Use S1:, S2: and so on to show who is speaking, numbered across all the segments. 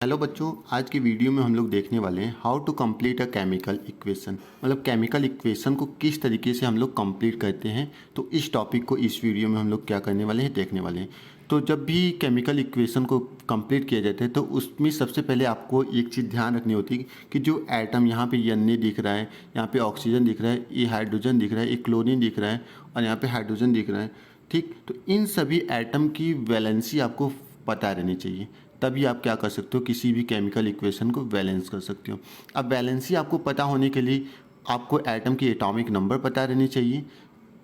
S1: Hello बच्चों, आज की वीडियो में हम लोग देखने वाले हैं how to complete a chemical equation. मतलब केमिकल इक्वेशन को किस तरीके से हम लोग कंप्लीट करते हैं। तो इस टॉपिक को इस वीडियो में हम लोग क्या करने वाले हैं, देखने वाले हैं। तो जब भी केमिकल इक्वेशन को कंप्लीट किया जाता है तो उसमें सबसे पहले आपको एक चीज़ ध्यान रखनी होती है कि जो एटम यहाँ पे Na दिख रहा है, यहाँ पे ऑक्सीजन दिख रहा है, ये हाइड्रोजन दिख रहा है, ये क्लोरीन दिख रहा है और यहाँ पे हाइड्रोजन दिख रहा है। ठीक, तो इन सभी एटम की वैलेंसी आपको पता रहनी चाहिए, तभी आप क्या कर सकते हो, किसी भी केमिकल इक्वेशन को बैलेंस कर सकते हो। अब वैलेंसी आपको पता होने के लिए आपको एटम की एटॉमिक नंबर पता रहनी चाहिए,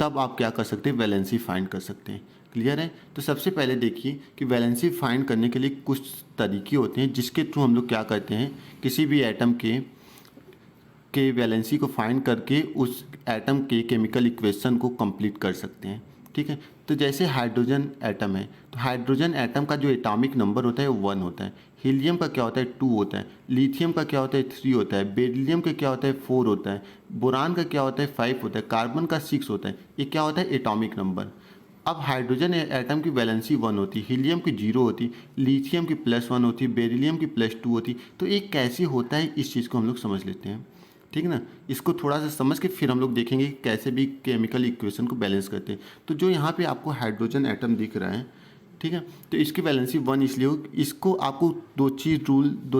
S1: तब आप क्या कर सकते हैं, वैलेंसी फाइंड कर सकते हैं। क्लियर है? तो सबसे पहले देखिए कि वैलेंसी फाइंड करने के लिए कुछ तरीके होते हैं जिसके थ्रू हम लोग क्या करते हैं, किसी भी एटम के वैलेंसी को फाइंड करके उस एटम के केमिकल इक्वेशन को कंप्लीट कर सकते हैं। ठीक है, तो जैसे हाइड्रोजन एटम है, तो हाइड्रोजन एटम का जो एटॉमिक नंबर होता है वो 1 होता है। हीलियम का क्या होता है, 2 होता है। लिथियम का क्या होता है, 3 होता है। बेरिलियम का क्या होता है, 4 होता है। बोरान का क्या होता है, 5 होता है। कार्बन का 6 होता है। ये क्या होता है, एटॉमिक नंबर। अब हाइड्रोजन एटम की वैलेंसी 1 होती, हीलियम की 0 होती, लिथियम की +1 होती, बेरिलियम की +2 होती। तो ये कैसे होता है, इस चीज़ को हम लोग समझ लेते हैं। ठीक है ना, इसको थोड़ा सा समझ के फिर हम लोग देखेंगे कि कैसे भी केमिकल इक्वेशन को बैलेंस करते हैं। तो जो यहाँ पे आपको हाइड्रोजन एटम दिख रहा है, ठीक है, तो इसकी वैलेंसी 1 इसलिए हो, इसको आपको दो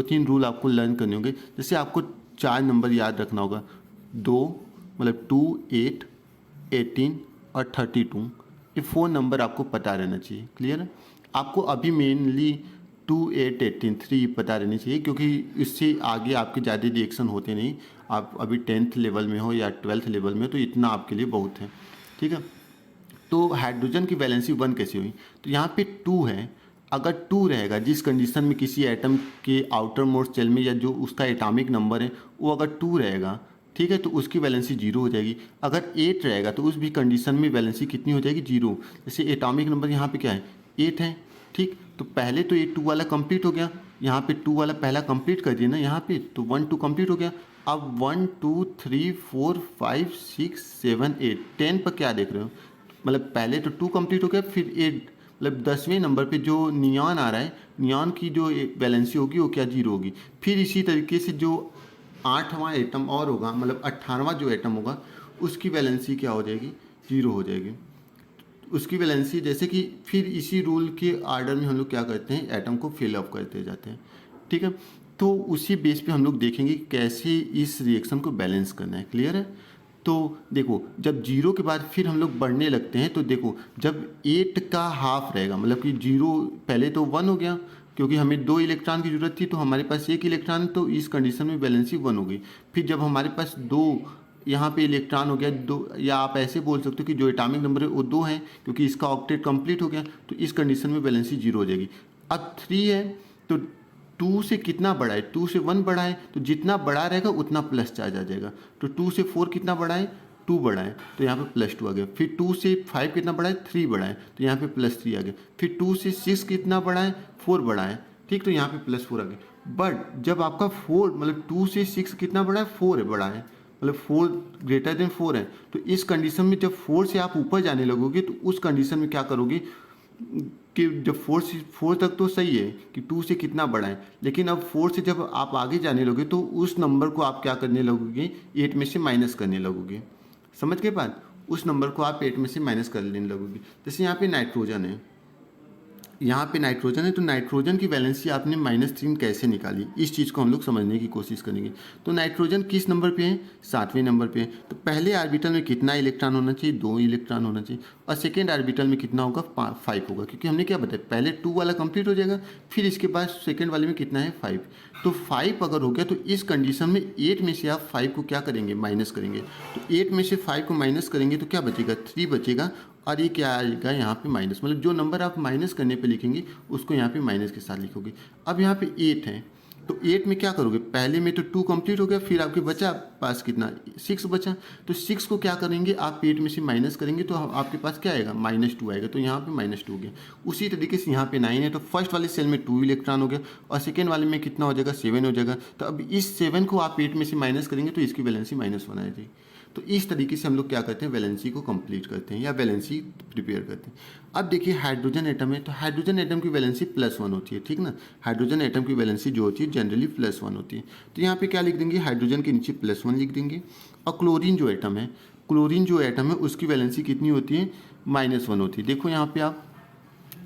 S1: तीन रूल आपको लर्न करने होंगे। जैसे आपको 4 नंबर याद रखना होगा, 2 मतलब 2, 8, 18 और 32। ये 4 नंबर आपको पता रहना चाहिए। क्लियर है? आपको अभी मेनली 2, 8, 18, 3 पता रहनी चाहिए, क्योंकि इससे आगे आपके ज़्यादा रिएक्शन होते नहीं। आप अभी 10th लेवल में हो या 12th लेवल में हो, तो इतना आपके लिए बहुत है। ठीक है, तो हाइड्रोजन की वैलेंसी 1 कैसे हुई, तो यहाँ पे 2 है। अगर 2 रहेगा, जिस कंडीशन में किसी एटम के आउटर मोस्ट शेल में या जो उसका एटॉमिक नंबर है वो अगर 2 रहेगा, ठीक है, तो उसकी वैलेंसी 0 हो जाएगी। अगर 8 रहेगा तो उस भी कंडीशन में वैलेंसी कितनी हो जाएगी, 0। जैसे एटॉमिक नंबर यहाँ पे क्या है, 8 है। ठीक, तो पहले तो ये 2 वाला कंप्लीट हो गया, यहाँ पे 2 वाला पहला कंप्लीट कर दिया ना यहाँ पे, तो 1 2 कंप्लीट हो गया। अब 1 2 3 4 5 6 7 8 10 पर क्या देख रहे हो, मतलब पहले तो 2 कंप्लीट हो गया, फिर 8, मतलब 10वें नंबर पे जो नियॉन आ रहा है, नियॉन की जो वैलेंसी होगी वो क्या, 0 होगी। फिर इसी तरीके से जो 8वां एटम और होगा, मतलब 18वां जो एटम होगा, उसकी वैलेंसी क्या हो जाएगी, 0 हो जाएगी। उसकी वैलेंसी जैसे कि फिर इसी रूल के आर्डर में हम लोग क्या करते हैं, एटम को फिल अप करते जाते हैं। ठीक है, तो उसी बेस पे हम लोग देखेंगे कैसे इस रिएक्शन को बैलेंस करना है। क्लियर है? तो देखो, जब 0 के बाद फिर हम लोग बढ़ने लगते हैं, तो देखो जब 8 का हाफ रहेगा, मतलब कि 0 पहले तो 1 हो गया, क्योंकि हमें 2 इलेक्ट्रॉन की ज़रूरत थी तो हमारे पास 1 इलेक्ट्रॉन, तो इस कंडीशन में वैलेंसी 1 हो गई। फिर जब हमारे पास 2 यहाँ पे इलेक्ट्रॉन हो गया 2, या आप ऐसे बोल सकते हो कि जो एटॉमिक नंबर है वो 2 है, क्योंकि इसका ऑक्टेट कंप्लीट हो गया, तो इस कंडीशन में वैलेंसी 0 हो जाएगी। अब 3 है, तो 2 से कितना बड़ा है, 2 से 1 बड़ा है, तो जितना बड़ा रहेगा उतना प्लस चार्ज आ जाएगा। तो 2 से 4 कितना बड़ा है, 2 बड़ा है, तो यहाँ पे +2 आ गया। फिर 2 से 5 कितना बड़ा है, 3 बड़ा है, तो यहाँ पे +3 आ गया। फिर 2 से 6 कितना बड़ा है, 4 बड़ा है, ठीक, तो यहाँ पे +4 आ गया। बट जब आपका 4 मतलब 2 से 6 कितना बड़ा है, 4 है, बड़ा है, मतलब 4 ग्रेटर देन 4 है, तो इस कंडीशन में जब 4 से आप ऊपर जाने लगोगे तो उस कंडीशन में क्या करोगे कि जब 4 तक तो सही है कि 2 से कितना बड़ा है, लेकिन अब 4 से जब आप आगे जाने लगोगे तो उस नंबर को आप क्या करने लगोगे, 8 में से माइनस करने लगोगे। समझ के बाद उस नंबर को आप 8 में से माइनस कर लेने लगोगे। जैसे यहाँ पे नाइट्रोजन है, यहाँ पे नाइट्रोजन है, तो नाइट्रोजन की वैलेंसी आपने -3 कैसे निकाली, इस चीज़ को हम लोग समझने की कोशिश करेंगे। तो नाइट्रोजन किस नंबर पे है, 7वें नंबर पे है। तो पहले ऑर्बिटल में कितना इलेक्ट्रॉन होना चाहिए, 2 इलेक्ट्रॉन होना चाहिए, और सेकेंड ऑर्बिटल में कितना होगा, 5 होगा, क्योंकि हमने क्या बताया, पहले 2 वाला कंप्लीट हो जाएगा, फिर इसके बाद सेकेंड वाले में कितना है, 5। तो 5 अगर हो गया तो इस कंडीशन में 8 में से आप 5 को क्या करेंगे, माइनस करेंगे। तो 8 में से 5 को माइनस करेंगे तो क्या बचेगा, 3 बचेगा, और ये क्या आएगा यहाँ पे माइनस, मतलब जो नंबर आप माइनस करने पे लिखेंगे उसको यहाँ पे माइनस के साथ लिखोगे। अब यहाँ पे 8 है, तो 8 में क्या करोगे, पहले में तो 2 कंप्लीट हो गया, फिर आपके बचा पास कितना, 6 बचा, तो 6 को क्या करेंगे आप 8 में से माइनस करेंगे तो आपके पास क्या आएगा, -2 आएगा, तो यहाँ पे -2 हो गया। उसी तरीके से यहाँ पे 9 है, तो फर्स्ट वाले सेल में 2 इलेक्ट्रॉन हो गया, और सेकेंड वाले में कितना हो जाएगा, 7 हो जाएगा। तो अब इस 7 को आप 8 में से माइनस करेंगे तो इसकी वैलेंसी -1 आ जाएगी। तो इस तरीके से हम लोग क्या करते हैं, वैलेंसी को कंप्लीट करते हैं या वैलेंसी प्रिपेयर करते हैं। अब देखिए हाइड्रोजन एटम है, तो हाइड्रोजन एटम की वैलेंसी +1 होती है, ठीक ना। हाइड्रोजन एटम की वैलेंसी जो होती है जनरली +1 होती है। तो यहाँ पे क्या लिख देंगे, हाइड्रोजन के नीचे +1 लिख देंगे। और क्लोरीन जो एटम है, क्लोरीन जो एटम है उसकी वैलेंसी कितनी होती है, -1 होती है। देखो यहाँ पे आप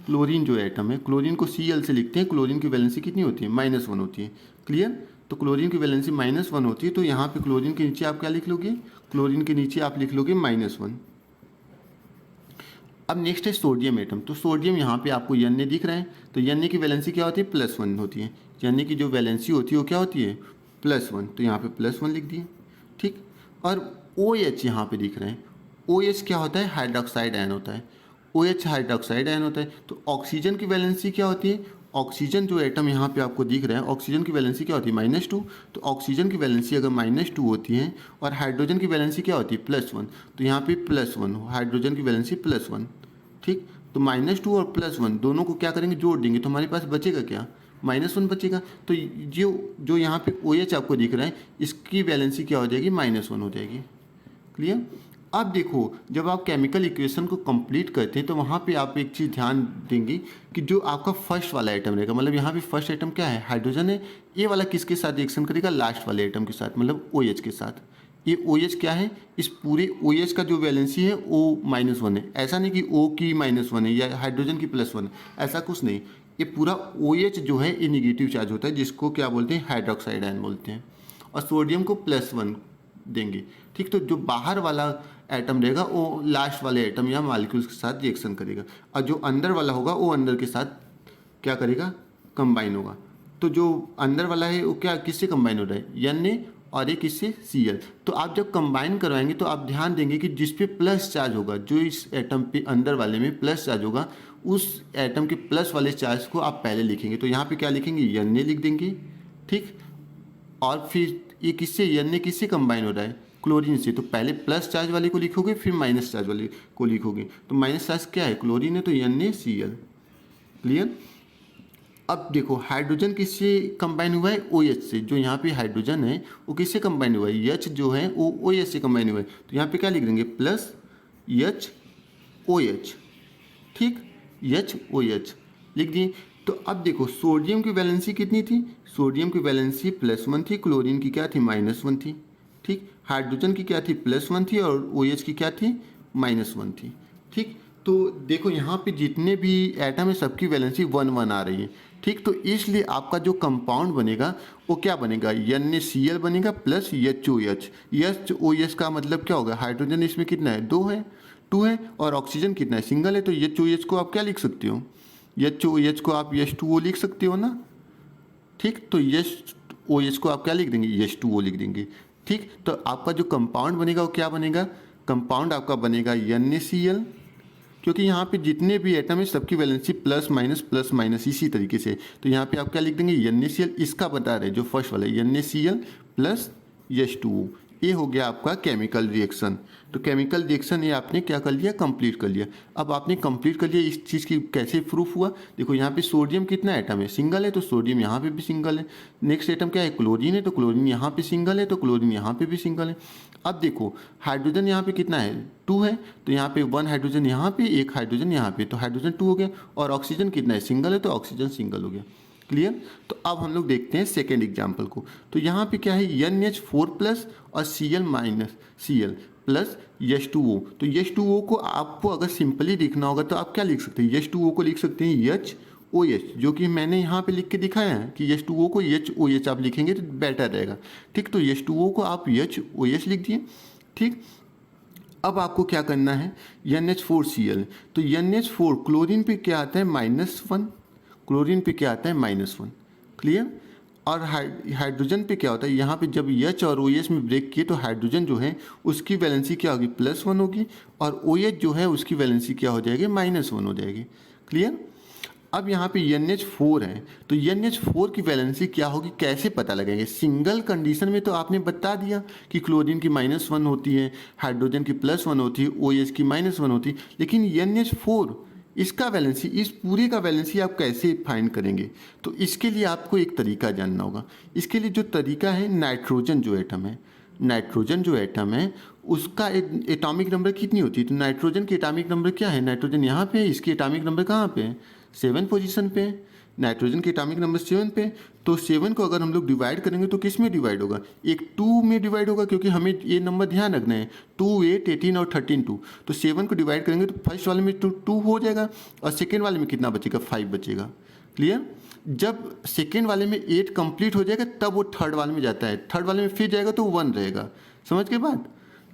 S1: क्लोरीन जो एटम है, क्लोरीन को Cl से लिखते हैं, क्लोरीन की वैलेंसी कितनी होती है, -1 होती है। क्लियर। तो क्लोरीन की वैलेंसी -1 होती है, तो यहाँ पे क्लोरीन के नीचे आप क्या लिख लोगे, क्लोरीन के नीचे आप लिख लोगे -1। अब नेक्स्ट है सोडियम एटम। तो सोडियम यहाँ पे आपको Na दिख रहा है, तो Na की वैलेंसी क्या होती है, +1 होती है। Na की जो वैलेंसी होती है वो क्या होती है, +1, तो यहाँ पे +1 लिख दिए, ठीक। और OH यहाँ पे दिख रहे हैं, OH क्या होता है, हाइड्रोक्साइड आयन होता है। OH हाइड्रोक्साइड आयन होता है। तो ऑक्सीजन की वैलेंसी क्या होती है, ऑक्सीजन जो एटम यहाँ पे आपको दिख रहा है, ऑक्सीजन की वैलेंसी क्या होती है, -2। तो ऑक्सीजन की वैलेंसी अगर -2 होती है और हाइड्रोजन की वैलेंसी क्या होती है, +1, तो यहाँ पे +1, हाइड्रोजन की वैलेंसी +1, ठीक। तो -2 और +1 दोनों को क्या करेंगे, जोड़ देंगे, तो हमारे पास बचेगा क्या, -1 बचेगा। तो जो यहाँ पे OH आपको दिख रहा है, इसकी वैलेंसी क्या हो जाएगी, -1 हो जाएगी। क्लियर। अब देखो जब आप केमिकल इक्वेशन को कंप्लीट करते हैं तो वहाँ पे आप एक चीज़ ध्यान देंगे कि जो आपका फर्स्ट वाला आइटम रहेगा, मतलब यहाँ पे फर्स्ट आइटम क्या है, हाइड्रोजन है, ये वाला किसके साथ रिएक्शन करेगा, लास्ट वाले आइटम के साथ, मतलब OH के साथ। ये OH क्या है, इस पूरे OH का जो वैलेंसी है O-1 है। ऐसा नहीं कि O की -1 है या हाइड्रोजन की +1 है, ऐसा कुछ नहीं। ये पूरा OH जो है ये निगेटिव चार्ज होता है, जिसको क्या बोलते हैं, हाइड्रोक्साइड आयन बोलते हैं। और सोडियम को +1 देंगे, ठीक। तो जो बाहर वाला एटम रहेगा वो लास्ट वाले एटम या मॉलिक्यूल्स के साथ रिएक्शन करेगा, और जो अंदर वाला होगा वो अंदर के साथ क्या करेगा, कंबाइन होगा। तो जो अंदर वाला है वो क्या किससे कंबाइन हो रहा है, Na, और एक किससे, Cl। तो आप जब कंबाइन करवाएंगे तो आप ध्यान देंगे कि जिस पे प्लस चार्ज होगा, जो इस एटम पे अंदर वाले में प्लस चार्ज होगा, उस एटम के प्लस वाले चार्ज को आप पहले लिखेंगे। तो यहाँ पे क्या लिखेंगे, Na लिख देंगे, ठीक। और फिर ये किससे कंबाइन हो रहा है, क्लोरीन से। तो पहले प्लस चार्ज वाले को लिखोगे, फिर माइनस चार्ज वाले को लिखोगे। तो माइनस चार्ज क्या है, क्लोरीन है, तो NaCl। क्लियर। अब देखो हाइड्रोजन किससे कंबाइन हुआ है, OH से। जो यहाँ पे हाइड्रोजन है वो किससे कंबाइन हुआ है, H जो है वो OH से कंबाइन हुआ है। तो यहाँ पे क्या लिख देंगे, +HOH, ठीक, HOH लिख दिए। तो अब देखो सोडियम की वैलेंसी कितनी थी, सोडियम की वैलेंसी +1 थी, क्लोरीन की क्या थी, -1 थी, ठीक। हाइड्रोजन की क्या थी, +1 थी, और OH की क्या थी, -1 थी, ठीक। तो देखो यहाँ पे जितने भी एटम है सबकी वैलेंसी 1-1 आ रही है, ठीक। तो इसलिए आपका जो कंपाउंड बनेगा वो क्या बनेगा, NaCl बनेगा प्लस HOH। HOH का मतलब क्या होगा, हाइड्रोजन इसमें कितना है, 2 है, और ऑक्सीजन कितना है, सिंगल है। तो HOH को आप क्या लिख सकते हो, HOH को आप H2O लिख सकते हो ना, ठीक। तो HOH को आप क्या लिख देंगे, H2O लिख देंगे, ठीक। तो आपका जो कंपाउंड बनेगा वो क्या बनेगा, कंपाउंड आपका बनेगा NaCl, क्योंकि यहाँ पे जितने भी एटम है सबकी वैलेंसी प्लस माइनस इसी तरीके से। तो यहाँ पे आप क्या लिख देंगे, NaCl, इसका बता रहे जो फर्स्ट वाला NaCl प्लस H2O। ये हो गया आपका केमिकल रिएक्शन। तो केमिकल रिएक्शन ये आपने क्या कर लिया, कंप्लीट कर लिया। अब आपने कंप्लीट कर लिया, इस चीज़ की कैसे प्रूफ हुआ, देखो यहाँ पे सोडियम कितना एटम है, सिंगल है, तो सोडियम यहाँ पे भी सिंगल है। नेक्स्ट एटम क्या है, क्लोरीन है, तो क्लोरीन यहाँ पे सिंगल है, तो क्लोरीन यहाँ पे भी सिंगल है। अब देखो हाइड्रोजन यहाँ पे कितना है, 2 है, तो यहाँ पे 1 हाइड्रोजन यहाँ पे, 1 हाइड्रोजन यहाँ पे, तो हाइड्रोजन 2 हो गया। और ऑक्सीजन कितना है, सिंगल है, तो ऑक्सीजन सिंगल हो गया। क्लियर। तो अब हम लोग देखते हैं सेकेंड एग्जाम्पल को। तो यहाँ पे क्या है, NH4 प्लस और Cl प्लस H2O। तो H2O को आपको अगर सिंपली लिखना होगा तो आप क्या लिख सकते हैं, H2O को लिख सकते हैं HOH, जो कि मैंने यहाँ पे लिख के दिखाया है कि H2O को HOH आप लिखेंगे तो बेटर रहेगा, ठीक। तो H2O को आप HOH लिख दिए, ठीक। अब आपको क्या करना है, NH4Cl। तो NH4 क्लोरीन पे क्या आता है, -1, क्लोरीन पे क्या आता है, -1। क्लियर। और हाइड्रोजन पे क्या होता है, यहाँ पे जब H और OH में ब्रेक किए तो हाइड्रोजन जो है उसकी वैलेंसी क्या होगी, +1 होगी, और OH जो है उसकी वैलेंसी क्या हो जाएगी, -1 हो जाएगी। क्लियर। अब यहाँ पे NH4 है, तो NH4 की वैलेंसी क्या होगी, कैसे पता लगेंगे, सिंगल कंडीशन में तो आपने बता दिया कि क्लोरीन की -1 होती है, हाइड्रोजन की +1 होती है, OH की -1 होती है, लेकिन NH4 इसका वैलेंसी, इस पूरे का वैलेंसी आप कैसे फाइंड करेंगे। तो इसके लिए आपको एक तरीका जानना होगा। इसके लिए जो तरीका है, नाइट्रोजन जो एटम है उसका एटॉमिक नंबर कितनी होती है। तो नाइट्रोजन की एटॉमिक नंबर क्या है, नाइट्रोजन यहाँ पे है, इसकी एटॉमिक नंबर कहाँ पे है, 7 पोजीशन पे है। नाइट्रोजन की एटॉमिक नंबर 7 पे, तो 7 को अगर हम लोग डिवाइड करेंगे तो किस में डिवाइड होगा, एक 2 में डिवाइड होगा, क्योंकि हमें ये नंबर ध्यान रखना है 2, 8, 18 और 13 2। तो 7 को डिवाइड करेंगे तो फर्स्ट वाले में 2 हो जाएगा और सेकेंड वाले में कितना बचेगा, 5 बचेगा। क्लियर। जब सेकेंड वाले में 8 कंप्लीट हो जाएगा तब वो थर्ड वाले में जाता है, थर्ड वाले में फिर जाएगा तो 1 रहेगा। समझ के बाद,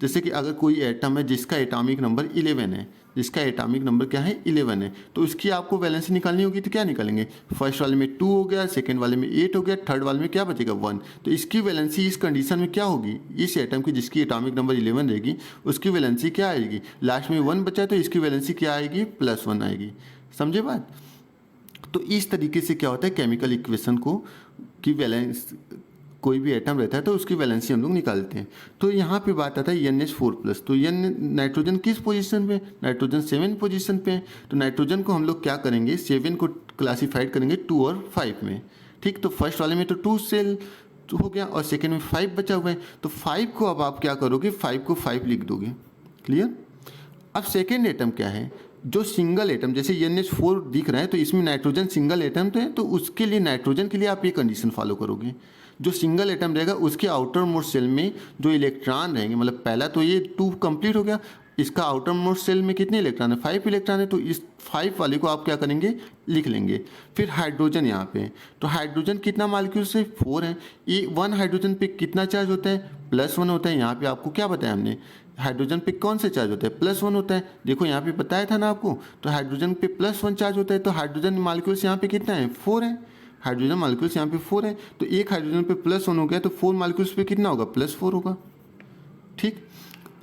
S1: जैसे कि अगर कोई एटम है जिसका एटॉमिक नंबर 11 है, जिसका एटॉमिक नंबर क्या है 11 है, तो उसकी आपको वैलेंसी निकालनी होगी तो क्या निकालेंगे, फर्स्ट वाले में 2 हो गया, सेकंड वाले में 8 हो गया, थर्ड वाले में क्या बचेगा 1। तो इसकी वैलेंसी इस कंडीशन में क्या होगी, इस एटम की जिसकी एटॉमिक नंबर 11 रहेगी उसकी वैलेंसी क्या आएगी, लास्ट में 1 बचा तो इसकी वैलेंसी क्या आएगी, +1 आएगी। समझे बात। तो इस तरीके से क्या होता है केमिकल इक्वेशन को की वैलेंस, कोई भी एटम रहता है तो उसकी वैलेंसी हम लोग निकालते हैं। तो यहाँ पे बात आता है NH4+। तो नाइट्रोजन किस पोजीशन पे, नाइट्रोजन 7 पोजीशन पे है। तो नाइट्रोजन को हम लोग क्या करेंगे, 7 को क्लासीफाइड करेंगे 2 और 5 में। ठीक, तो फर्स्ट वाले में तो 2 सेल हो गया और सेकेंड में 5 बचा हुआ है। तो 5 को अब आप क्या करोगे, 5 को 5 लिख दोगे। क्लियर। अब सेकेंड एटम क्या है, जो सिंगल एटम, जैसे NH4 दिख रहा है तो इसमें नाइट्रोजन सिंगल एटम तो है, तो उसके लिए नाइट्रोजन के लिए आप ये कंडीशन फॉलो करोगे, जो सिंगल एटम रहेगा उसके आउटर मोस्ट सेल में जो इलेक्ट्रॉन रहेंगे, मतलब पहला तो ये 2 कंप्लीट हो गया, इसका आउटर मोस्ट सेल में कितने इलेक्ट्रॉन है, 5 इलेक्ट्रॉन है, तो इस 5 वाले को आप क्या करेंगे, लिख लेंगे। फिर हाइड्रोजन यहाँ पे, तो हाइड्रोजन कितना मालिक्यूल से 4 है, ये 1 हाइड्रोजन पे कितना चार्ज होता है, +1 होता है। यहाँ पे आपको क्या बताया हमने, हाइड्रोजन पे कौन से चार्ज होता है, +1 होता है। देखो यहाँ पे बताया था ना आपको, तो हाइड्रोजन पे +1 चार्ज होता है, तो हाइड्रोजन मालिक्यूल्स यहाँ पे कितना है, 4 है। हाइड्रोजन मालिक्यूल्स यहाँ पे 4 है, तो एक हाइड्रोजन पे +1 हो गया तो 4 मालिक्यूल्स पे कितना होगा, +4 होगा। ठीक।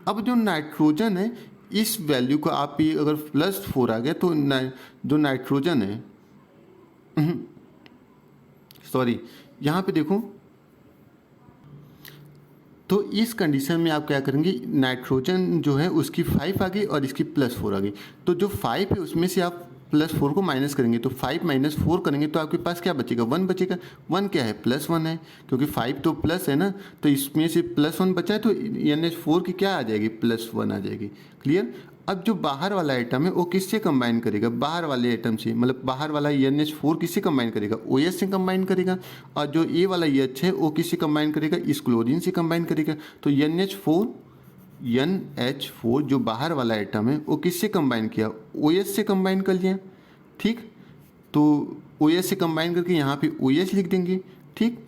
S1: अब जो नाइट्रोजन है इस वैल्यू को आप ये अगर +4 आ गया तो जो नाइट्रोजन है सॉरी यहाँ पे देखो, तो इस कंडीशन में आप क्या करेंगे, नाइट्रोजन जो है उसकी 5 आ गई और इसकी +4 आ गई। तो जो 5 है उसमें से आप +4 को माइनस करेंगे, तो 5 - 4 करेंगे तो आपके पास क्या बचेगा, 1 बचेगा। 1 क्या है, +1 है, क्योंकि 5 तो प्लस है ना, तो इसमें से +1 बचा है तो NH4 की क्या आ जाएगी, +1 आ जाएगी। क्लियर। अब जो बाहर वाला आइटम है वो किससे कंबाइन करेगा, बाहर वाले आइटम से, मतलब बाहर वाला NH4 किससे कंबाइन करेगा, OH से कंबाइन करेगा, और जो ए वाला H है वो किससे कंबाइन करेगा, इस क्लोरीन से कंबाइन करेगा। तो NH4 जो बाहर वाला आइटम है वो किससे कंबाइन किया, OH से कंबाइन कर लिया। ठीक, तो OH से कंबाइन करके यहाँ पे OH लिख देंगे। ठीक,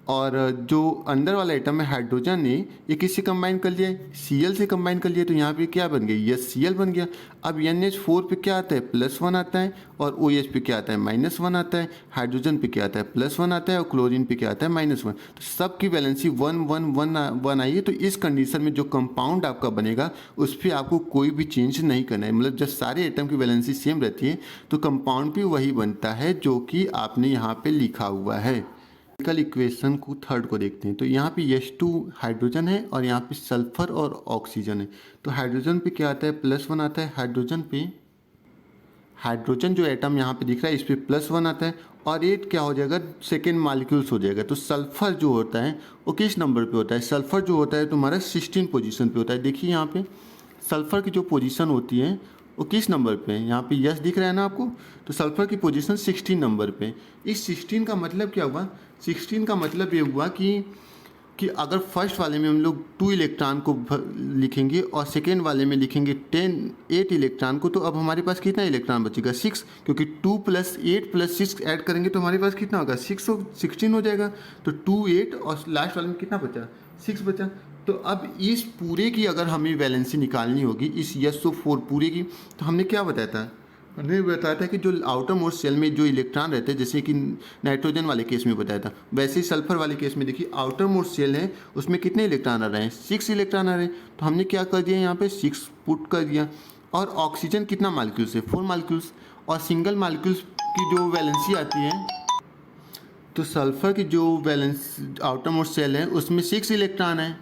S1: और जो अंदर वाला आइटम है हाइड्रोजन ने ये किससे कंबाइन कर लिया, Cl से कंबाइन कर लिया, तो यहाँ पे क्या बन गया, HCl बन गया। अब NH4 पे क्या आता है, +1 आता है, और OH पे क्या आता है, -1 आता है, हाइड्रोजन पे क्या आता है, +1 आता है, और क्लोरीन पे क्या आता है, -1। तो सबकी वैलेंसी 1 1 1 1 आई है। तो इस कंडीशन में जो कंपाउंड आपका बनेगा उस पर आपको कोई भी चेंज नहीं करना है, मतलब जब सारे आइटम की वैलेंसी सेम रहती है तो कंपाउंड भी वही बनता है जो कि आपने यहाँ पे लिखा हुआ है। केमिकल इक्वेशन को थर्ड को देखते हैं। तो यहाँ पे H2 हाइड्रोजन है और यहाँ पे सल्फर और ऑक्सीजन है। तो हाइड्रोजन पे क्या आता है, +1 आता है। हाइड्रोजन जो एटम यहाँ पे दिख रहा है इस पे +1 आता है, और ये क्या हो जाएगा, सेकेंड मालिक्यूल्स हो जाएगा। तो सल्फर जो होता है वो किस नंबर पे होता है, सल्फर जो होता है तुम्हारा 16 पोजीशन पे होता है। देखिए यहाँ पे सल्फर की जो पोजीशन होती है वो किस नंबर पे है, यहाँ पे यस दिख रहा है ना आपको, तो सल्फर की पोजीशन 16 नंबर पे। इस 16 का मतलब क्या हुआ, 16 का मतलब ये हुआ कि अगर फर्स्ट वाले में हम लोग 2 इलेक्ट्रॉन को लिखेंगे और सेकेंड वाले में लिखेंगे 8 इलेक्ट्रॉन को, तो अब हमारे पास कितना इलेक्ट्रॉन बचेगा, 6, क्योंकि 2 + 8 + 6 ऐड करेंगे तो हमारे पास कितना होगा, 16 हो जाएगा। तो 2 8 और लास्ट वाले में कितना बचा, 6 बचा। तो अब इस पूरे की अगर हमें वैलेंसी निकालनी होगी, इस SO4 पूरे की, तो हमने क्या बताया था, हमने बताया था कि जो आउटर मोस्ट सेल में जो इलेक्ट्रॉन रहते हैं, जैसे कि नाइट्रोजन वाले केस में बताया था, वैसे ही सल्फर वाले केस में देखिए आउटर मोस्ट सेल है उसमें कितने इलेक्ट्रॉन आ रहे हैं, 6 इलेक्ट्रॉन आ रहे हैं। तो हमने क्या कर दिया, यहाँ पे 6 पुट कर दिया। और ऑक्सीजन कितना मालिक्यूल्स है, 4 मालिक्यूल्स, और सिंगल मालिक्यूल्स की जो वैलेंसी आती है, तो सल्फर की जो वैलेंस आउटर मोस्ट सेल है उसमें 6 इलेक्ट्रॉन है।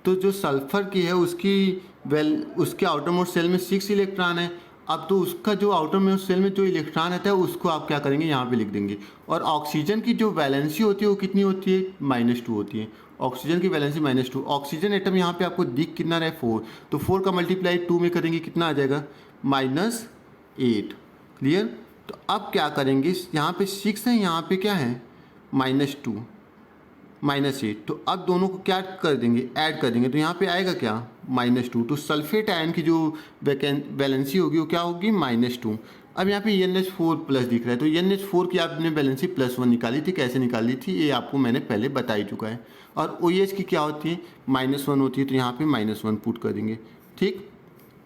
S1: तो जो सल्फर की है उसके आउटर मोस्ट सेल में 6 इलेक्ट्रॉन है। अब तो उसका जो आउटर मोस्ट सेल में जो इलेक्ट्रॉन रहता है उसको आप क्या करेंगे, यहाँ पे लिख देंगे। और ऑक्सीजन की जो वैलेंसी होती है वो कितनी होती है, -2 होती है। ऑक्सीजन की वैलेंसी -2, ऑक्सीजन एटम यहाँ पे आपको दिख कितना रहा है 4, तो 4 का मल्टीप्लाई 2 में करेंगे कितना आ जाएगा -8। क्लियर। तो अब क्या करेंगे, यहाँ पे 6 है, यहाँ पे क्या है -2 -8, तो अब दोनों को क्या कर देंगे, ऐड कर देंगे, तो यहाँ पे आएगा क्या -2। तो सल्फेट आयन की जो वैलेंसी होगी वो क्या होगी -2। अब यहाँ पे NH4 प्लस दिख रहा है, तो NH4 की आपने वैलेंसी +1 निकाली थी, कैसे निकाली थी ये आपको मैंने पहले बता ही चुका है। और OH की क्या होती है -1 होती है, तो यहाँ पे -1 पुट कर देंगे। ठीक,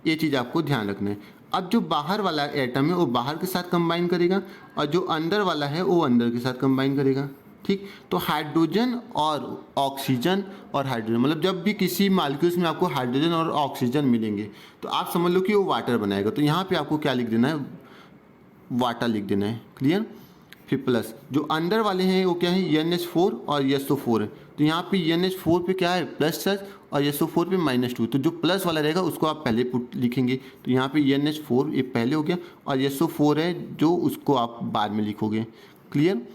S1: ये चीज़ आपको ध्यान रखना है। अब जो बाहर वाला एटम है वो बाहर के साथ कंबाइन करेगा और जो अंदर वाला है वो अंदर के साथ कंबाइन करेगा। ठीक, तो हाइड्रोजन और ऑक्सीजन और हाइड्रोजन, मतलब जब भी किसी मालिक्यूल्स में आपको हाइड्रोजन और ऑक्सीजन मिलेंगे तो आप समझ लो कि वो वाटर बनाएगा। तो यहाँ पे आपको क्या लिख देना है, वाटर लिख देना है। क्लियर। फिर प्लस जो अंदर वाले हैं वो क्या है NH4 और SO4 है, तो यहाँ पे NH4 पे क्या है प्लस चार्ज और SO4 पे -2, तो जो प्लस वाला रहेगा उसको आप पहले पुट लिखेंगे। तो यहाँ पे NH4 ये पहले हो गया और SO4 है जो उसको आप बाद में लिखोगे। क्लियर।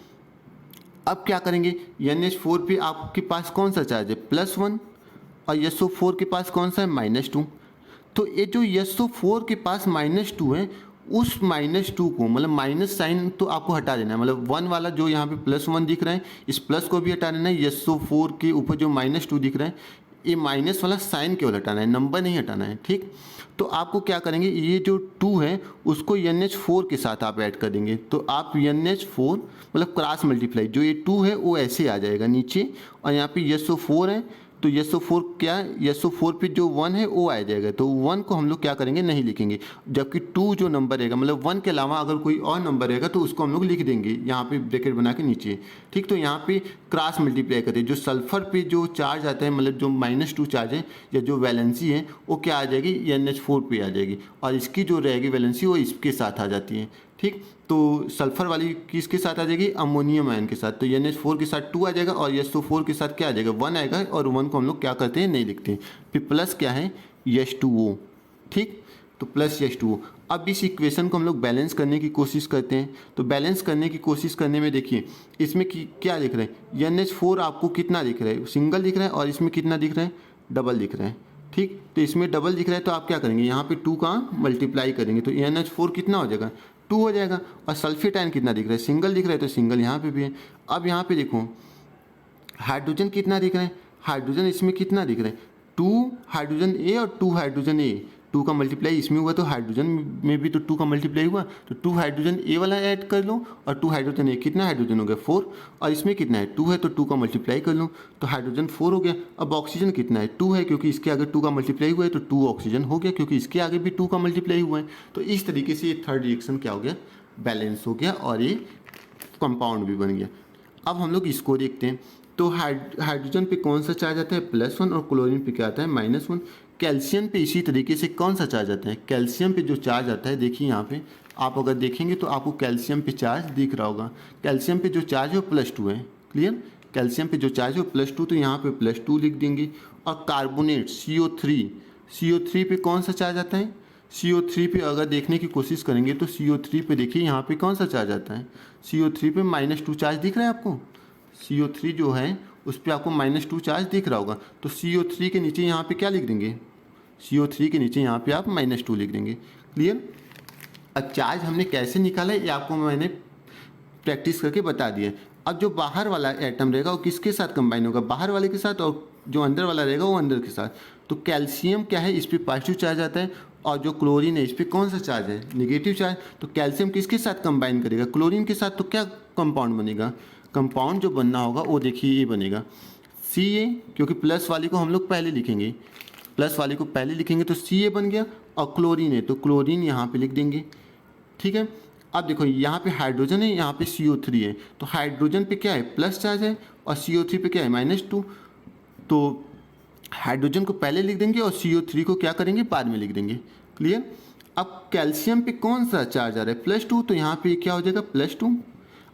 S1: अब क्या करेंगे, NH4 पे आपके पास कौन सा चार्ज है +1 और SO4 के पास कौन सा है -2। तो ये जो SO4 के पास -2 है उस -2 को मतलब माइनस साइन तो आपको हटा देना है, मतलब 1 वाला जो यहाँ पे +1 दिख रहा है इस प्लस को भी हटा देना है। SO4 के ऊपर जो -2 दिख रहा है ये माइनस वाला साइन केवल हटाना है, नंबर नहीं हटाना है। ठीक, तो आपको क्या करेंगे, ये जो 2 है उसको NH4 के साथ आप ऐड कर देंगे, तो आप NH4 मतलब क्रॉस मल्टीप्लाई, जो ये 2 है वो ऐसे आ जाएगा नीचे और यहाँ पे SO4 है, तो SO4 क्या है, SO4 पे जो 1 है वो आ जाएगा, तो 1 को हम लोग क्या करेंगे नहीं लिखेंगे, जबकि 2 जो नंबर रहेगा मतलब 1 के अलावा अगर कोई और नंबर रहेगा तो उसको हम लोग लिख देंगे यहाँ पे ब्रैकेट बना के नीचे। ठीक, तो यहाँ पे क्रॉस मल्टीप्लाई करते हैं, जो सल्फर पे जो चार्ज आता है मतलब जो -2 चार्ज है या जो वैलेंसी है वो क्या आ जाएगी NH4 पे आ जाएगी और इसकी जो रहेगी वैलेंसी वो इसके साथ आ जाती है। ठीक, तो सल्फर वाली किसके साथ आ जाएगी, अमोनियम आयन के साथ, तो NH4 के साथ 2 आ जाएगा और SO4 के साथ क्या आ जाएगा 1 आएगा और 1 को हम लोग क्या करते हैं नहीं लिखते हैं। फिर प्लस क्या है H2O। ठीक, तो प्लस H2O। अब इस इक्वेशन को हम लोग बैलेंस करने की कोशिश करते हैं, तो बैलेंस करने की कोशिश करने में देखिए इसमें क्या दिख रहा है, NH4 आपको कितना दिख रहा है, सिंगल दिख रहा है और इसमें कितना दिख रहा है, डबल दिख रहा है। ठीक, तो इसमें डबल दिख रहा है तो आप क्या करेंगे, यहाँ पे 2 का मल्टीप्लाई करेंगे तो NH4 कितना हो जाएगा 2 हो जाएगा और सल्फेट आयन कितना दिख रहा है, सिंगल दिख रहा है तो सिंगल यहाँ पे भी है। अब यहाँ पे देखो हाइड्रोजन कितना दिख रहा है, हाइड्रोजन इसमें कितना दिख रहा है 2 हाइड्रोजन A और 2 हाइड्रोजन A, 2 का मल्टीप्लाई इसमें हुआ तो हाइड्रोजन में भी तो 2 का मल्टीप्लाई हुआ, तो 2 हाइड्रोजन A वाला ऐड कर लो और 2 हाइड्रोजन A, कितना हाइड्रोजन हो गया 4 और इसमें कितना है 2 है तो 2 का मल्टीप्लाई कर लो तो हाइड्रोजन 4 हो गया। अब ऑक्सीजन कितना है 2 है क्योंकि इसके आगे 2 का मल्टीप्लाई हुआ है तो 2 ऑक्सीजन हो गया क्योंकि इसके आगे भी 2 का मल्टीप्लाई हुआ है। तो इस तरीके से ये थर्ड रिएक्शन क्या हो गया, बैलेंस हो गया और ये कंपाउंड भी बन गया। अब हम लोग इसको देखते हैं, तो हाइड्रोजन पे कौन सा चार्ज आता है +1 और क्लोरीन पे क्या आता है -1। कैल्शियम पे इसी तरीके से कौन सा चार्ज आता है, कैल्शियम पे जो चार्ज आता है देखिए यहाँ पे आप अगर देखेंगे तो आपको कैल्शियम पे चार्ज दिख रहा होगा, कैल्शियम पे जो चार्ज है वो +2 है। क्लियर, कैल्शियम पे जो चार्ज है वो +2, तो यहाँ पे +2 लिख देंगे। और कार्बोनेट CO3 पे कौन सा चार्ज आता है, CO3 पे अगर देखने की कोशिश करेंगे तो CO3 पे देखिए यहाँ पे कौन सा चार्ज आता है, CO3 पे -2 चार्ज दिख रहा है आपको, CO3 जो है उस पर आपको -2 चार्ज दिख रहा होगा, तो CO3 के नीचे यहाँ पे क्या लिख देंगे, CO3 के नीचे यहाँ पे आप -2 लिख देंगे। क्लियर। अब चार्ज हमने कैसे निकाला है ये आपको मैंने प्रैक्टिस करके बता दिया। अब जो बाहर वाला एटम रहेगा वो किसके साथ कंबाइन होगा, बाहर वाले के साथ, और जो अंदर वाला रहेगा वो अंदर के साथ। तो कैल्शियम क्या है इस पर पॉजिटिव चार्ज आता है और जो क्लोरीन है इस पर कौन सा चार्ज है, नेगेटिव चार्ज। तो कैल्शियम किसके साथ कंबाइन करेगा, क्लोरीन के साथ, तो क्या कंपाउंड बनेगा, कंपाउंड जो बनना होगा वो देखिए ये बनेगा Ca, क्योंकि प्लस वाली को हम लोग पहले लिखेंगे, प्लस वाली को पहले लिखेंगे तो Ca बन गया, और क्लोरीन है तो क्लोरीन यहाँ पे लिख देंगे। ठीक है, अब देखो यहाँ पे हाइड्रोजन है, यहाँ पे CO3 है, तो हाइड्रोजन पे क्या है प्लस चार्ज है और CO3 पे क्या है -2, तो हाइड्रोजन को पहले लिख देंगे और CO3 को क्या करेंगे बाद में लिख देंगे। क्लियर। अब कैल्शियम पे कौन सा चार्ज आ रहा है +2, तो यहाँ पे क्या हो जाएगा +2।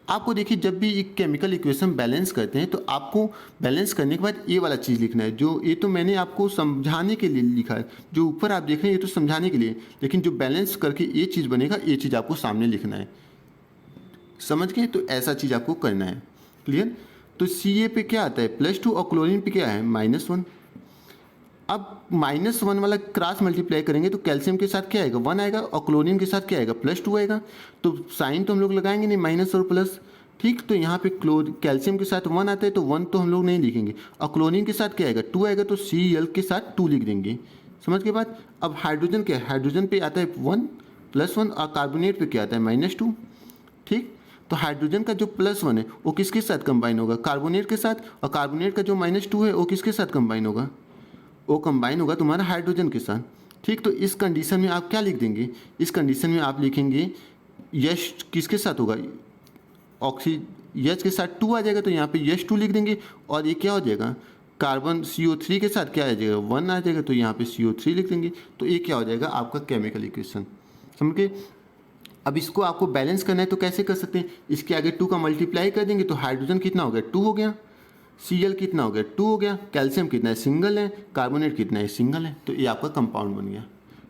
S1: आपको देखिए जब भी एक केमिकल इक्वेशन बैलेंस करते हैं तो आपको बैलेंस करने के बाद ये वाला चीज़ लिखना है, जो ये तो मैंने आपको समझाने के लिए लिखा है, जो ऊपर आप देख रहे हैं ये तो समझाने के लिए, लेकिन जो बैलेंस करके ये चीज़ बनेगा ये चीज़ आपको सामने लिखना है, समझ गए, तो ऐसा चीज़ आपको करना है। क्लियर। तो Ca पे क्या आता है +2 और क्लोरीन पे क्या है -1। अब -1 वाला क्रॉस मल्टीप्लाई करेंगे तो कैल्शियम के साथ क्या आएगा 1 आएगा और क्लोरीन के साथ क्या आएगा +2 आएगा। तो साइन तो हम लोग लगाएंगे नहीं, माइनस और प्लस। ठीक, तो यहाँ पे कैल्शियम के साथ 1 आता है तो 1 तो हम लोग नहीं लिखेंगे, और क्लोरीन के साथ क्या आएगा 2 आएगा, तो Cl के साथ 2 लिख देंगे। समझ के बाद अब हाइड्रोजन क्या है, हाइड्रोजन पे आता है 1 +1 और कार्बोनेट पे क्या आता है -2। ठीक, तो हाइड्रोजन का जो +1 है वो किसके साथ कंबाइन होगा, कार्बोनेट के साथ, और कार्बोनेट का जो -2 है वो किसके साथ कंबाइन होगा, वो कंबाइन होगा तुम्हारा हाइड्रोजन के साथ। ठीक, तो इस कंडीशन में आप क्या लिख देंगे, इस कंडीशन में आप लिखेंगे यश किसके साथ होगा, यश के साथ 2 आ जाएगा, तो यहाँ पे यश 2 लिख देंगे, और ये क्या हो जाएगा कार्बन CO3 के साथ क्या आ जाएगा 1 आ जाएगा, तो यहाँ पे CO3 लिख देंगे। तो ये क्या हो जाएगा आपका केमिकल इक्वेशन। समझ गए। अब इसको आपको बैलेंस करना है तो कैसे कर सकते हैं, इसके आगे 2 का मल्टीप्लाई कर देंगे तो हाइड्रोजन कितना हो गया 2 हो गया, Cl कितना हो गया 2 हो गया, कैल्शियम कितना है सिंगल है, कार्बोनेट कितना है सिंगल है, तो ये आपका कंपाउंड बन गया।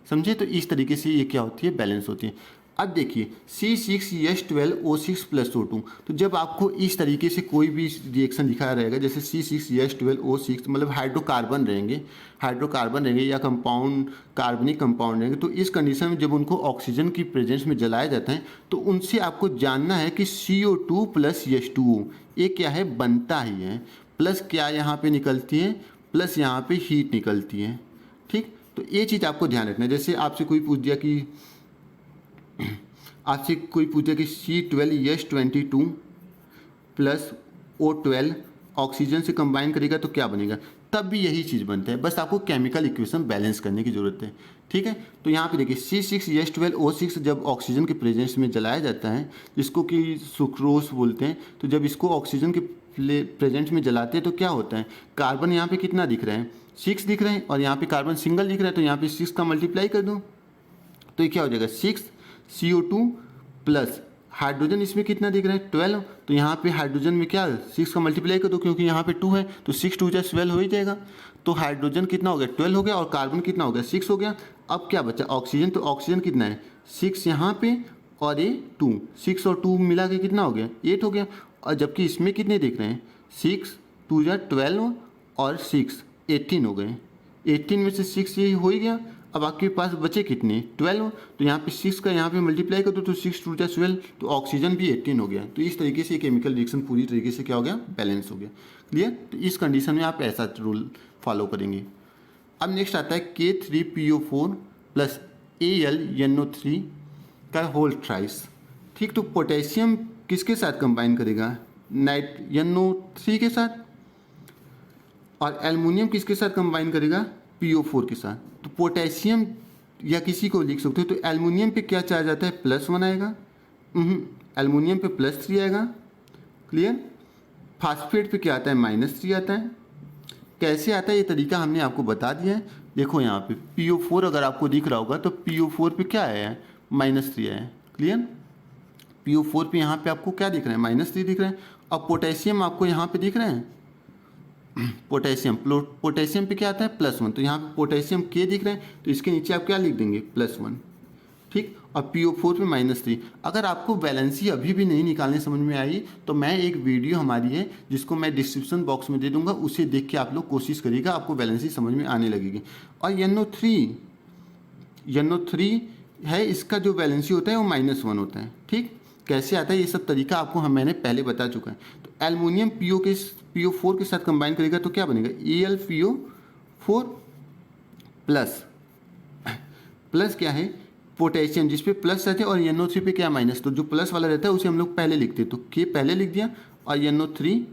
S1: समझे। तो इस तरीके से ये क्या होती है बैलेंस होती है। अब देखिए C6H12O6 + O2, तो जब आपको इस तरीके से कोई भी रिएक्शन दिखाया रहेगा जैसे C6H12O6 मतलब हाइड्रोकार्बन रहेंगे या कंपाउंड कार्बनिक कंपाउंड रहेंगे, तो इस कंडीशन में जब उनको ऑक्सीजन की प्रेजेंस में जलाया जाता है तो उनसे आपको जानना है कि CO2 + H2O ये क्या है बनता ही है, प्लस क्या यहाँ पे निकलती है, प्लस यहाँ पे हीट निकलती है। ठीक, तो ये चीज़ आपको ध्यान रखना है। जैसे आपसे कोई पूछ दिया कि C12H22 + O12 ऑक्सीजन से कंबाइन करेगा तो क्या बनेगा, तब भी यही चीज़ बनता है, बस आपको केमिकल इक्वेशन बैलेंस करने की ज़रूरत है। ठीक है, तो यहाँ पे देखिए C6H12O6 जब ऑक्सीजन के प्रेजेंस में जलाया जाता है जिसको कि सुक्रोस बोलते हैं, तो जब इसको ऑक्सीजन के प्रेजेंस में जलाते हैं तो क्या होता है कार्बन यहाँ पे कितना दिख रहा है 6 दिख रहे हैं, और यहाँ पे कार्बन सिंगल दिख रहा है, तो यहाँ पे 6 का मल्टीप्लाई कर दूँ तो ये क्या हो जाएगा 6 CO2 प्लस हाइड्रोजन इसमें कितना दिख रहा है 12, तो यहाँ पे हाइड्रोजन में क्या 6 का मल्टीप्लाई कर दो क्योंकि यहाँ पे 2 है, तो 6 2 जा 12 हो ही जाएगा। तो हाइड्रोजन कितना हो गया 12 हो गया और कार्बन कितना हो गया 6 हो गया। अब क्या बचा ऑक्सीजन, तो ऑक्सीजन कितना है 6 यहाँ पे और ये 2, 6 और 2 मिला के कितना हो गया 8 हो गया। और जबकि इसमें कितने दिख रहे हैं 6 2 जा 12 और 6 18 हो गए, 18 में से 6 ये हो ही गया। अब आपके पास बचे कितने 12, तो यहाँ पे 6 का यहाँ पे मल्टीप्लाई कर दो तो 6 2 जा 12, तो ऑक्सीजन भी 18 हो गया। तो इस तरीके से केमिकल रिएक्शन पूरी तरीके से क्या हो गया बैलेंस हो गया। क्लियर। तो इस कंडीशन में आप ऐसा रूल फॉलो करेंगे। अब नेक्स्ट आता है K3PO4 + AlNO3 का होल ट्राइस। ठीक, तो पोटेशियम किसके साथ कंबाइन करेगा NO3 के साथ, और एल्युमिनियम किसके साथ कंबाइन करेगा PO4 के साथ। तो पोटेशियम या किसी को लिख सकते हो, तो एल्युमिनियम पे क्या चार्ज आता है +1 आएगा, एल्युमिनियम पे +3 आएगा। क्लियर। फास्फेट पे क्या आता है -3 आता है। कैसे आता है ये तरीका हमने आपको बता दिया है। देखो यहाँ पे PO4 अगर आपको दिख रहा होगा तो PO4 पे क्या आया है -3 आया है। क्लियर। PO4 पे यहाँ पे आपको क्या दिख रहा है -3 दिख रहा है, और पोटेशियम आपको यहाँ पे दिख रहे हैं पोटेशियम पे क्या आता है +1, तो यहाँ पे पोटेशियम K दिख रहे हैं, तो इसके नीचे आप क्या लिख देंगे +1। ठीक, और PO4 पे -3। अगर आपको वैलेंसी अभी भी नहीं निकालने समझ में आई तो मैं एक वीडियो हमारी है जिसको मैं डिस्क्रिप्शन बॉक्स में दे दूंगा, उसे देख के आप लोग कोशिश करिएगा, आपको वैलेंसी समझ में आने लगेगी। और NO3 है, इसका जो वैलेंसी होता है वो -1 होता है। ठीक, कैसे आता है ये सब तरीका आपको मैंने पहले बता चुका है। तो एल्युमिनियम PO4 के साथ कंबाइन करेगा तो क्या बनेगा AlPO4 प्लस क्या है पोटेशियम जिस पे प्लस रहते हैं, और NO3 पे क्या माइनस, तो जो प्लस वाला रहता है उसे हम लोग पहले लिखते हैं, तो K पहले लिख दिया और NO3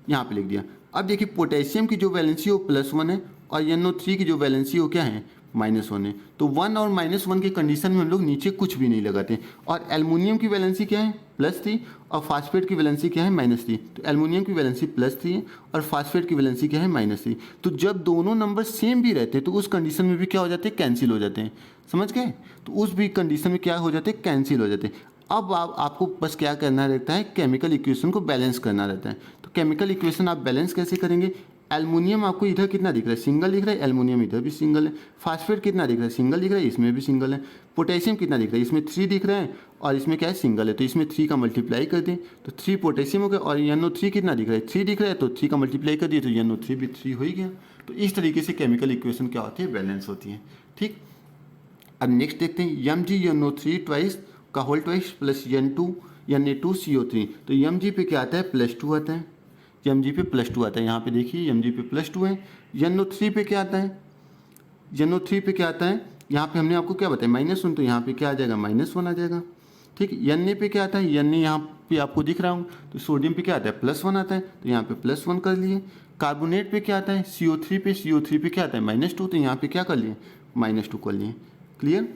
S1: यहाँ पे लिख दिया। अब देखिए पोटेशियम की जो वैलेंसी हो +1 है और NO3 की जो वैलेंसी हो क्या है -1 है, तो 1 और -1 के कंडीशन में हम लोग नीचे कुछ भी नहीं लगाते। और एल्युमिनियम की वैलेंसी क्या है +3 और फास्फेट की वैलेंसी क्या है -3, तो एल्युमिनियम की वैलेंसी +3 है और फास्फेट की वैलेंसी क्या है -3। तो जब दोनों नंबर सेम भी रहते हैं तो उस कंडीशन में भी क्या हो जाते हैं कैंसिल हो जाते हैं। समझ गए। तो उस भी कंडीशन में क्या हो जाते हैं कैंसिल हो जाते हैं। अब आपको बस क्या करना रहता है केमिकल इक्वेशन को बैलेंस करना रहता है। तो केमिकल इक्वेशन आप बैलेंस कैसे करेंगे, एल्युमिनियम आपको इधर कितना दिख रहा है, सिंगल दिख रहा है, एल्युमिनियम इधर भी सिंगल है। फास्फेट कितना दिख रहा है, सिंगल दिख रहा है, इसमें भी सिंगल है। पोटेशियम कितना दिख रहा है, इसमें 3 दिख रहा है और इसमें क्या है, सिंगल है, तो इसमें 3 का मल्टीप्लाई कर दें तो 3 पोटेशियम हो गया। और NO3 कितना दिख रहा है, 3 दिख रहा है, तो 3 का मल्टीप्लाई कर दिए तो NO3 भी 3 हो ही गया। तो इस तरीके से केमिकल इक्वेशन क्या होती है, बैलेंस होती है। ठीक, अब नेक्स्ट देखते हैं MgNO3 ट्वाइस का होल ट्वाइस प्लस Na2CO3। तो Mg पे क्या आता है, +2 आता है, Mg पे +2 आता है। यहाँ पे देखिए Mg पे +2 है। NO3 पे क्या आता है, NO3 पे क्या आता है, यहाँ पे हमने आपको क्या बताया -1, तो यहाँ पे क्या आ जाएगा, -1 आ जाएगा। ठीक, Na पे क्या आता है, Na यहाँ पे आपको दिख रहा हूँ, तो सोडियम पे क्या आता है, +1 आता है, तो यहाँ पे +1 कर लिए। कार्बोनेट पे क्या आता है, CO3 पे क्या आता है, -2, तो यहाँ पे क्या कर लिए, -2 कर लिए। क्लियर।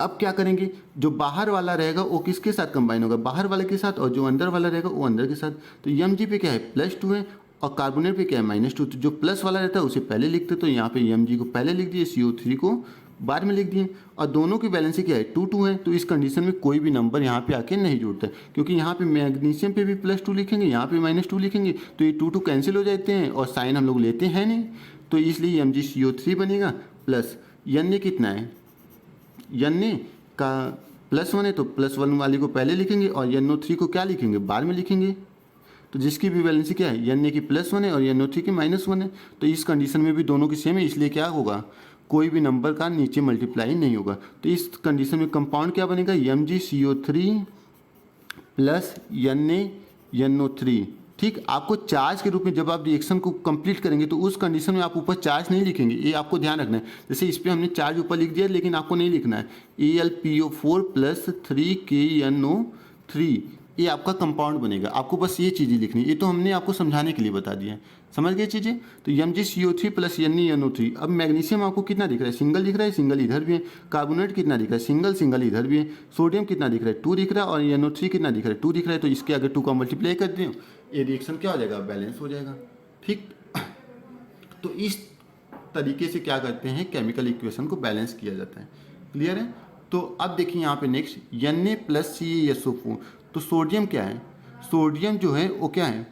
S1: अब क्या करेंगे, जो बाहर वाला रहेगा वो किसके साथ कंबाइन होगा, बाहर वाले के साथ, और जो अंदर वाला रहेगा वो अंदर के साथ। तो Mg पे क्या है, +2 है, और कार्बोनेट पे क्या है, -2। तो जो प्लस वाला रहता है उसे पहले लिखते, तो यहाँ पे Mg को पहले लिख दिए, CO3 को बाद में लिख दिए। और दोनों की वैलेंसी क्या है, 2 है। तो इस कंडीशन में कोई भी नंबर यहाँ पे आके नहीं जुड़ता है, क्योंकि यहाँ पे मैग्नीशियम पे भी +2 लिखेंगे, यहाँ पे -2 लिखेंगे, तो ये 2 कैंसिल हो जाते हैं और साइन हम लोग लेते हैं नहीं, तो इसलिए MgCO3 बनेगा। प्लस Na कितना है, Na का +1 है, तो +1 वाले को पहले लिखेंगे और NO3 को क्या लिखेंगे, बाद में लिखेंगे। तो जिसकी भी वैलेंसी क्या है, Na की +1 है और NO3 की -1 है। तो इस कंडीशन में भी दोनों की सेम है, इसलिए क्या होगा, कोई भी नंबर का नीचे मल्टीप्लाई नहीं होगा। तो इस कंडीशन में कंपाउंड क्या बनेगा, MgCO3 प्लस NaNO3। ठीक, आपको चार्ज के रूप में जब आप रिएक्शन को कंप्लीट करेंगे तो उस कंडीशन में आप ऊपर चार्ज नहीं लिखेंगे, ये आपको ध्यान रखना है। जैसे इस पर हमने चार्ज ऊपर लिख दिया, लेकिन आपको नहीं लिखना है। AlPO4 प्लस 3KNO3, ये आपका कंपाउंड बनेगा, आपको बस ये चीज़ें लिखनी है। ये तो हमने आपको समझाने के लिए बता दिया है, समझ गए चीज़ें। तो MgCO3 प्लस NaNO3। अब मैग्नीशियम आपको कितना दिख रहा है, सिंगल दिख रहा है, सिंगल इधर भी है। कार्बोनेट कितना दिख रहा है, सिंगल सिंगल इधर भी है। सोडियम कितना दिख रहा है, 2 दिख रहा है, और NO3 कितना दिख रहा है, 2 दिख रहा है। तो इसके आगे 2 का मल्टीप्लाई कर दें, ये रिएक्शन क्या हो जाएगा, बैलेंस हो जाएगा। ठीक, तो इस तरीके से क्या करते हैं, केमिकल इक्वेशन को बैलेंस किया जाता है। क्लियर है। तो अब देखिए यहाँ पे नेक्स्ट Na प्लस CaSO4। तो सोडियम क्या है, सोडियम जो है वो क्या है,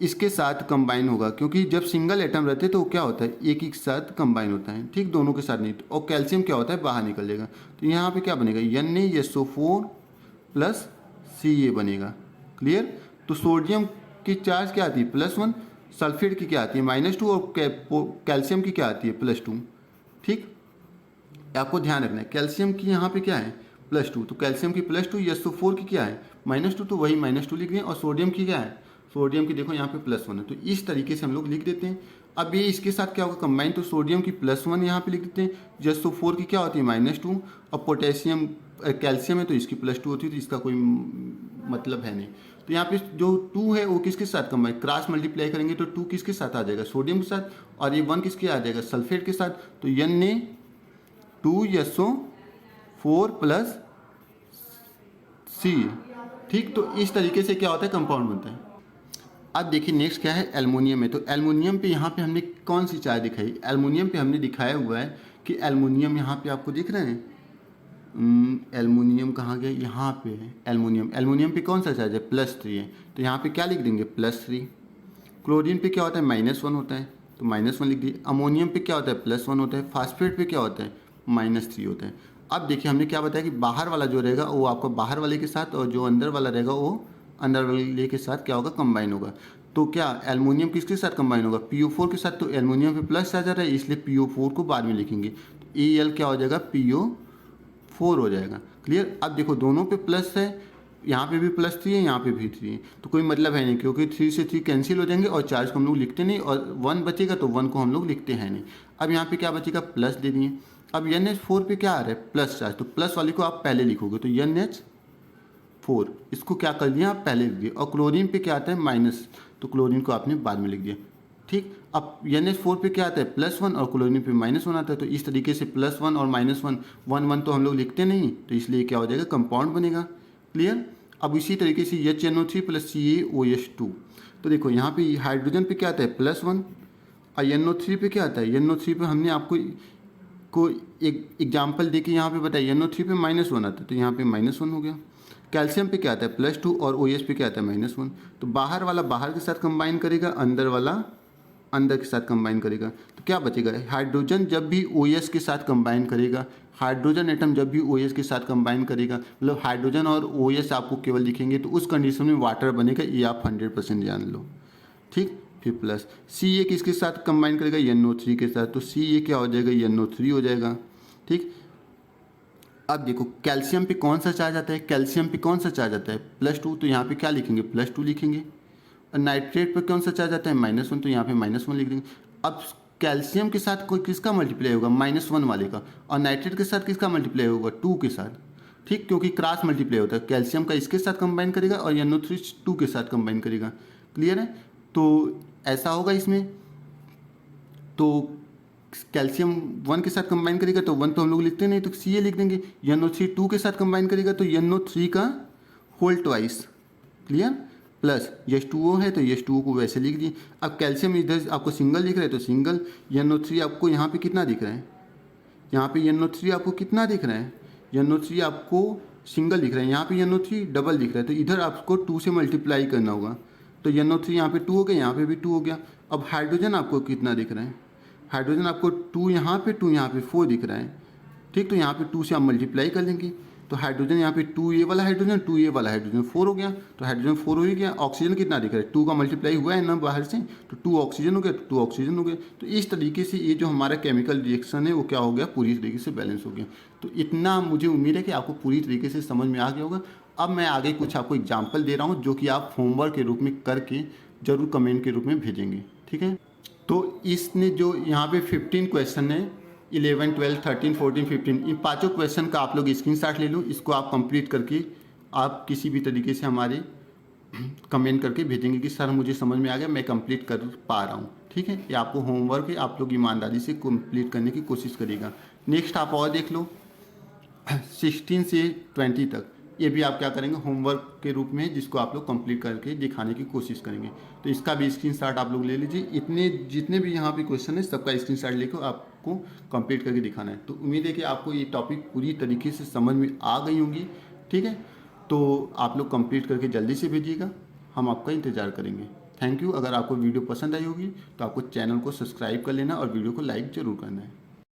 S1: इसके साथ कंबाइन होगा, क्योंकि जब सिंगल एटम रहते हैं तो वो क्या होता है, एक ही साथ कंबाइन होता है। ठीक, दोनों के साथ नहीं। और कैल्शियम क्या होता है, बाहर निकल जाएगा। तो यहाँ पे क्या बनेगा, NaSO4 प्लस Ca बनेगा। क्लियर। तो सोडियम की चार्ज क्या आती है, +1, सल्फेट की क्या आती है, -2, और कैल्शियम की क्या आती है, +2। ठीक, आपको ध्यान रखना है, कैल्शियम की यहाँ पे क्या है, +2, तो कैल्शियम की +2, SO4 की क्या है, -2, तो वही -2 लिख दें। और सोडियम की क्या है, सोडियम की देखो यहाँ पे +1 है, तो इस तरीके से हम लोग लिख देते हैं। अब ये इसके साथ क्या होगा, कंबाइन, तो सोडियम की +1 यहाँ पे लिख देते हैं, SO4 की क्या होती है, -2, और पोटेशियम कैल्शियम है तो इसकी +2 होती है, तो इसका कोई मतलब है नहीं। तो यहाँ पे जो 2 है वो किसके साथ कंबाइन, क्रॉस मल्टीप्लाई करेंगे तो 2 किसके साथ आ जाएगा, सोडियम के साथ, और ये 1 किसके आ जाएगा, सल्फेट के साथ। तो Na2SO4 प्लस C। ठीक, तो इस तरीके से क्या होता है, कंपाउंड बनता है। अब देखिए नेक्स्ट क्या है, एल्युमिनियम है। तो एल्युमिनियम पे यहाँ पे हमने कौन सी चार्ज दिखाई, एल्युमिनियम पे हमने दिखाया हुआ है कि एल्युमिनियम यहाँ पे आपको दिख रहे हैं, एल्युमिनियम कहाँ गया, यहाँ पे है एल्युमिनियम। एल्युमिनियम पे कौन सा चार्ज है, +3 है, तो यहाँ पे क्या लिख देंगे, +3। क्लोरीन पे क्या होता है, -1 होता है, तो -1 लिख दिए। अमोनियम पे क्या होता है, +1 होता है। फास्फेट पे क्या होता है, -3 होता है। अब देखिए हमने क्या बताया कि बाहर वाला जो रहेगा वो आपका बाहर वाले के साथ, और जो अंदर वाला रहेगा वो अंदर वाले के साथ क्या होगा, कंबाइन होगा। तो क्या एल्युमिनियम किसके साथ कंबाइन होगा, PO4 के साथ। तो एल्युमिनियम पे प्लस आ जा रहा है, इसलिए PO4 को बाद में लिखेंगे, तो Al क्या हो जाएगा, PO4 हो जाएगा। क्लियर। अब देखो दोनों पे प्लस है, यहाँ पे भी +3 है, यहाँ पे भी 3 है, तो कोई मतलब है नहीं, क्योंकि 3 से 3 कैंसिल हो जाएंगे और चार्ज को हम लोग लिखते नहीं, और 1 बचेगा तो 1 को हम लोग लिखते हैं नहीं। अब यहाँ पे क्या बचेगा, प्लस दे दिए। अब NH4 पे क्या आ रहा है, प्लस चार्ज, तो प्लस वाले को आप पहले लिखोगे, तो NH4 इसको क्या कर दिया, आप पहले लिख दिए। और क्लोरीन पे क्या आता है, माइनस, तो क्लोरीन को आपने बाद में लिख दिया। ठीक, अब NH4 पे क्या आता है, +1, और क्लोरीन पे -1 आता है। तो इस तरीके से +1 और -1, 1 तो हम लोग लिखते नहीं, तो इसलिए क्या हो जाएगा, कंपाउंड बनेगा। क्लियर। अब इसी तरीके से HNO3 प्लस CaOH2। तो देखो यहाँ पे हाइड्रोजन पे क्या आता है, +1, और NO3 पे क्या आता है, NO3 पे हमने आपको एक एग्जाम्पल दे के यहाँ पे बताया, NO3 पे -1 आता है, तो यहाँ पे -1 हो गया। कैल्शियम पे क्या आता है, +2, और OH पे क्या आता है, -1। तो बाहर वाला बाहर के साथ कंबाइन करेगा, अंदर वाला अंदर के साथ कंबाइन करेगा तो क्या बचेगा, हाइड्रोजन जब भी OH के साथ कंबाइन करेगा, हाइड्रोजन एटम जब भी OH के साथ कंबाइन करेगा, मतलब हाइड्रोजन और OH आपको केवल दिखेंगे, तो उस कंडीशन में वाटर बनेगा, ये आप 100% जान लो। ठीक, फिर प्लस Ca किसके साथ कंबाइन करेगा, NO3 के साथ, तो Ca क्या हो जाएगा, NO3 हो जाएगा। ठीक, अब देखो कैल्शियम पे कौन सा चार्ज आता है, कैल्शियम पे कौन सा चार्ज आता है, +2, तो यहाँ पे क्या लिखेंगे, +2 लिखेंगे। और नाइट्रेट पर कौन सा चार्ज आता है, -1, तो यहाँ पे -1 लिख देंगे। अब कैल्शियम के साथ कोई किसका मल्टीप्लाई होगा, -1 वाले का, और नाइट्रेट के साथ किसका मल्टीप्लाई होगा, 2 के साथ। ठीक, क्योंकि क्रॉस मल्टीप्लाई होता है, कैल्शियम का इसके साथ कंबाइन करेगा और NO3 2 के साथ कंबाइन करेगा। क्लियर है, तो ऐसा होगा इसमें। तो कैल्शियम 1 के साथ कंबाइन करेगा तो 1 तो हम लोग लिखते नहीं, तो Ca लिख देंगे। NO3 2 के साथ कंबाइन करेगा तो NO3 का whole twice. Clear, plus H2O है तो H2O को वैसे लिख दिए। अब कैल्शियम इधर आपको सिंगल दिख रहा है तो सिंगल, NO3 आपको यहाँ पे कितना दिख रहा है, यहाँ पे NO3 आपको कितना दिख रहा है, NO3 आपको सिंगल दिख रहा है, यहाँ पे NO3 डबल दिख रहा है, तो इधर आपको 2 से मल्टीप्लाई करना होगा। तो NO3 यहाँ पे 2 हो गया, यहाँ पे भी 2 हो गया। अब हाइड्रोजन आपको कितना दिख रहा है, हाइड्रोजन आपको 2 यहाँ पे 2 यहाँ पे 4 दिख रहा है। ठीक, तो यहाँ पे 2 से आप मल्टीप्लाई कर लेंगे, तो हाइड्रोजन यहाँ पे 2 ये वाला हाइड्रोजन, 2 ये वाला हाइड्रोजन 4 हो गया, तो हाइड्रोजन 4 हो ही गया। ऑक्सीजन कितना दिख रहा है, 2 का मल्टीप्लाई हुआ है ना बाहर से, तो 2 ऑक्सीजन हो गया, तो 2 ऑक्सीजन हो गया। तो इस तरीके से ये जो हमारा केमिकल रिएक्शन है वो क्या हो गया, पूरी तरीके से बैलेंस हो गया। तो इतना मुझे उम्मीद है कि आपको पूरी तरीके से समझ में आ गया होगा। अब मैं आगे कुछ आपको एग्जाम्पल दे रहा हूँ जो कि आप होमवर्क के रूप में करके ज़रूर कमेंट के रूप में भेजेंगे। ठीक है, तो इसने जो यहाँ पे 15 क्वेश्चन है, 11, 12, 13, 14, 15, इन पांचों क्वेश्चन का आप लोग स्क्रीनशॉट ले लो। इसको आप कंप्लीट करके आप किसी भी तरीके से हमारे कमेंट करके भेजेंगे कि सर मुझे समझ में आ गया, मैं कंप्लीट कर पा रहा हूँ। ठीक है, ये आपको होमवर्क है, आप लोग ईमानदारी से कंप्लीट करने की कोशिश करिएगा। नेक्स्ट आप और देख लो 16 से 20 तक, ये भी आप क्या करेंगे, होमवर्क के रूप में, जिसको आप लोग कंप्लीट करके दिखाने की कोशिश करेंगे। तो इसका भी स्क्रीनशॉट आप लोग ले लीजिए। इतने जितने भी यहाँ पे क्वेश्चन है सबका स्क्रीनशॉट लेकर आपको कंप्लीट करके दिखाना है। तो उम्मीद है कि आपको ये टॉपिक पूरी तरीके से समझ में आ गई होंगी। ठीक है, तो आप लोग कंप्लीट करके जल्दी से भेजिएगा, हम आपका इंतज़ार करेंगे। Thank you. अगर आपको वीडियो पसंद आई होगी तो आपको चैनल को सब्सक्राइब कर लेना और वीडियो को लाइक ज़रूर करना है।